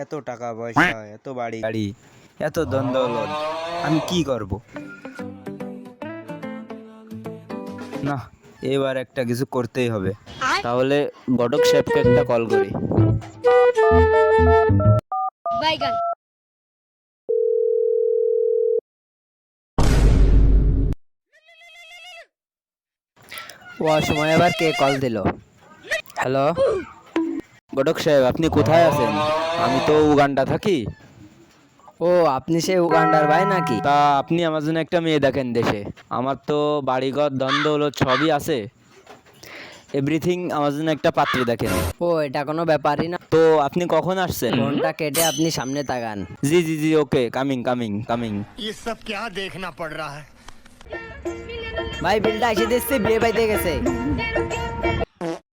এত টাকা পয়সা, এত বাড়ি গাড়ি, এত দ্বন্দ্ব, আমি কি করব? না, এবার একটা কিছু করতেই হবে। তাহলে ঘটক সাহেবকে একটা কল করি। বাইগান। ও সময় আবার কে কল দিল? হ্যালো, ঘটক সাহেব, আপনি কোথায় আছেন? আমি তো উগান্ডা থাকি। ও আপনি সেই উগান্ডার ভাই নাকি? তা আপনি আমার জন্য একটা মেয়ে দেখেন দেশে। আমার তো বাড়িঘর দ্বন্দ্ব হলো সবই আছে, এভরিথিং, আমার জন্য একটা পাত্রী দেখেন। ও এটা কোনো ব্যাপারই না। তো আপনি কখন আসছেন? ফোনটা কেটে আপনি সামনে তাকান। জি জি জি, ওকে, কামিং কামিং কামিং। ये सब क्या देखना पड़ रहा है। ভাই বিলটা এসে দিচ্ছি, বিয়ে বাড়িতে গেছে।